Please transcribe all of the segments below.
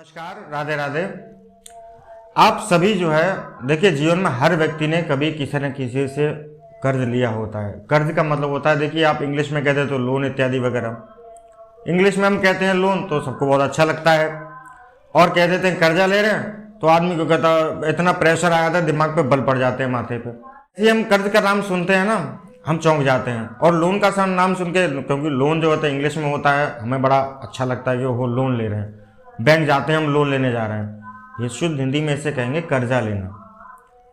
नमस्कार, राधे राधे। आप सभी जो है देखिए, जीवन में हर व्यक्ति ने कभी किसी न किसी से कर्ज लिया होता है। कर्ज का मतलब होता है, देखिए आप इंग्लिश में कहते हैं तो लोन इत्यादि वगैरह। इंग्लिश में हम कहते हैं लोन तो सबको बहुत अच्छा लगता है, और कह देते हैं कर्जा ले रहे हैं तो आदमी को कहता इतना प्रेशर आ जाता है, दिमाग पे बल पड़ जाते हैं माथे पे। ऐसे हम कर्ज का नाम सुनते हैं ना, हम चौंक जाते हैं। और लोन का नाम सुन के, क्योंकि लोन जो होता है इंग्लिश में होता है, हमें बड़ा अच्छा लगता है कि वो लोन ले रहे हैं, बैंक जाते हैं हम लोन लेने जा रहे हैं। ये शुद्ध हिंदी में इसे कहेंगे कर्जा लेना।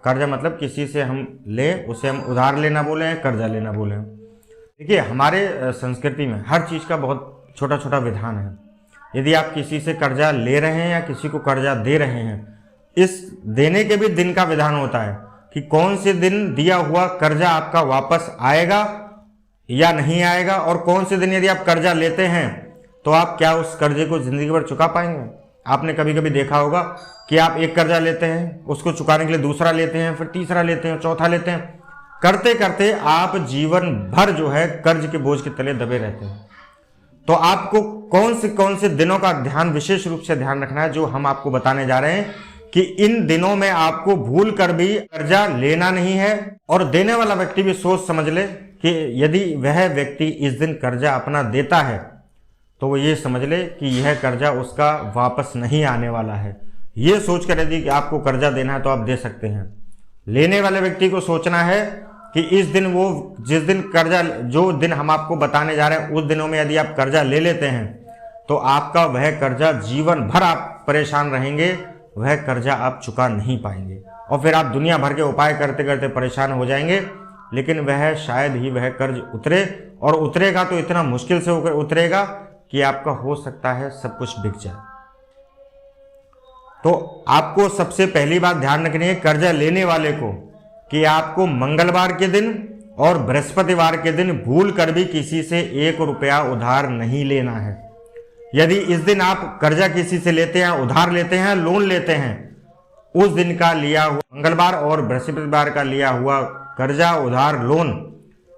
कर्जा मतलब किसी से हम ले, उसे हम उधार लेना बोले हैं, कर्जा लेना बोले हैं। देखिए हमारे संस्कृति में हर चीज़ का बहुत छोटा छोटा विधान है। यदि आप किसी से कर्जा ले रहे हैं या किसी को कर्जा दे रहे हैं, इस देने के भी दिन का विधान होता है कि कौन से दिन दिया हुआ कर्जा आपका वापस आएगा या नहीं आएगा, और कौन से दिन यदि आप कर्जा लेते हैं तो आप क्या उस कर्जे को जिंदगी भर चुका पाएंगे। आपने कभी कभी देखा होगा कि आप एक कर्जा लेते हैं, उसको चुकाने के लिए दूसरा लेते हैं, फिर तीसरा लेते हैं, चौथा लेते हैं, करते करते आप जीवन भर जो है कर्ज के बोझ के तले दबे रहते हैं। तो आपको कौन से दिनों का ध्यान, विशेष रूप से ध्यान रखना है, जो हम आपको बताने जा रहे हैं कि इन दिनों में आपको भूल कर भी कर्जा लेना नहीं है। और देने वाला व्यक्ति भी सोच समझ ले कि यदि वह व्यक्ति इस दिन कर्जा अपना देता है तो वो ये समझ ले कि यह कर्जा उसका वापस नहीं आने वाला है। ये सोच कर यदि आपको कर्जा देना है तो आप दे सकते हैं। लेने वाले व्यक्ति को सोचना है कि इस दिन, वो जिस दिन कर्जा, जो दिन हम आपको बताने जा रहे हैं, उस दिनों में यदि आप कर्जा ले लेते हैं तो आपका वह कर्जा जीवन भर आप परेशान रहेंगे, वह कर्जा आप चुका नहीं पाएंगे, और फिर आप दुनिया भर के उपाय करते करते परेशान हो जाएंगे, लेकिन वह शायद ही वह कर्ज उतरे, और उतरेगा तो इतना मुश्किल से उतरेगा कि आपका हो सकता है सब कुछ बिक जाए। तो आपको सबसे पहली बात ध्यान रखनी है कर्जा लेने वाले को, कि आपको मंगलवार के दिन और बृहस्पतिवार के दिन भूल कर भी किसी से 1 रुपया उधार नहीं लेना है। यदि इस दिन आप कर्जा किसी से लेते हैं, उधार लेते हैं, लोन लेते हैं, उस दिन का लिया हुआ, मंगलवार और बृहस्पतिवार का लिया हुआ कर्जा, उधार, लोन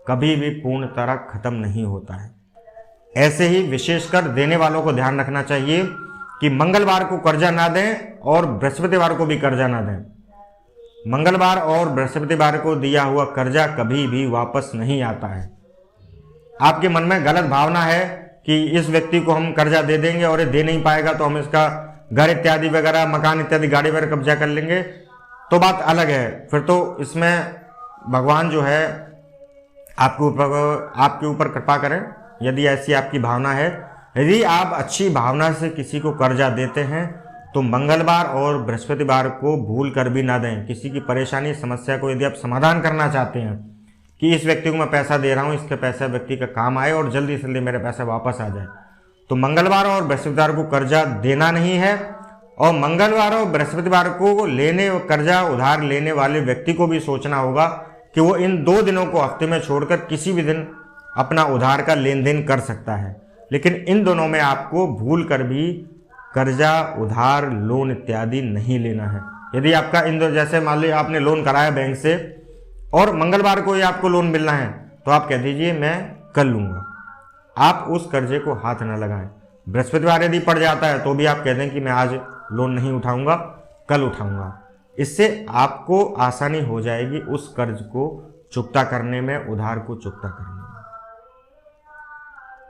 कभी भी पूर्ण तरह खत्म नहीं होता है। ऐसे ही विशेषकर देने वालों को ध्यान रखना चाहिए कि मंगलवार को कर्जा ना दें और बृहस्पतिवार को भी कर्जा ना दें। मंगलवार और बृहस्पतिवार को दिया हुआ कर्जा कभी भी वापस नहीं आता है। आपके मन में गलत भावना है कि इस व्यक्ति को हम कर्जा दे देंगे और ये दे नहीं पाएगा तो हम इसका घर इत्यादि वगैरह, मकान इत्यादि, गाड़ी वगैरह कब्जा कर लेंगे, तो बात अलग है। फिर तो इसमें भगवान जो है आपके ऊपर कृपा करें, यदि ऐसी आपकी भावना है। यदि आप अच्छी भावना से किसी को कर्जा देते हैं तो मंगलवार और बृहस्पतिवार को भूल कर भी ना दें। किसी की परेशानी, समस्या को यदि आप समाधान करना चाहते हैं कि इस व्यक्ति को मैं पैसा दे रहा हूं, इसके पैसा व्यक्ति का काम आए और जल्दी से जल्दी मेरे पैसा वापस आ जाए, तो मंगलवार और बृहस्पतिवार को कर्जा देना नहीं है। और मंगलवार और बृहस्पतिवार को कर्जा उधार लेने वाले व्यक्ति को भी सोचना होगा कि वो इन 2 दिनों को हफ्ते में छोड़कर किसी भी दिन अपना उधार का लेन देन कर सकता है, लेकिन इन दोनों में आपको भूल कर भी कर्जा, उधार, लोन इत्यादि नहीं लेना है। यदि आपका इन दो, जैसे मान लीजिए आपने लोन कराया बैंक से और मंगलवार को ही आपको लोन मिलना है, तो आप कह दीजिए मैं कल लूँगा। आप उस कर्जे को हाथ न लगाएं। बृहस्पतिवार यदि पड़ जाता है तो भी आप कह दें कि मैं आज लोन नहीं उठाऊंगा, कल उठाऊंगा। इससे आपको आसानी हो जाएगी उस कर्ज को चुकता करने में, उधार को चुकता करने में।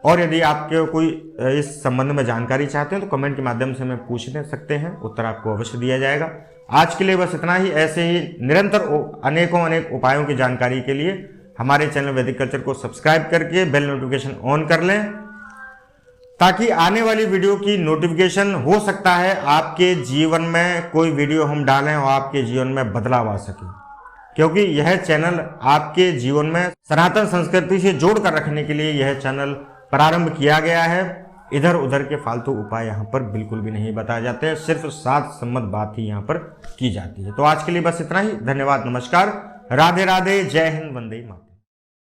और यदि आपके कोई इस संबंध में जानकारी चाहते हैं तो कमेंट के माध्यम से हमें पूछ सकते हैं, उत्तर आपको अवश्य दिया जाएगा। आज के लिए बस इतना ही। ऐसे ही निरंतर अनेक उपायों की जानकारी के लिए हमारे चैनल वैदिक कल्चर को सब्सक्राइब करके बेल नोटिफिकेशन ऑन कर लें, ताकि आने वाली वीडियो की नोटिफिकेशन, हो सकता है आपके जीवन में कोई वीडियो हम डालें और आपके जीवन में बदलाव आ सके, क्योंकि यह चैनल आपके जीवन में सनातन संस्कृति से जोड़ कर रखने के लिए यह चैनल प्रारंभ किया गया है। इधर उधर के फालतू उपाय यहाँ पर बिल्कुल भी नहीं बताए जाते हैं, सिर्फ शास्त्रसम्मत बात ही यहाँ पर की जाती है। तो आज के लिए बस इतना ही। धन्यवाद, नमस्कार, राधे राधे, जय हिंद, वंदे मातरम।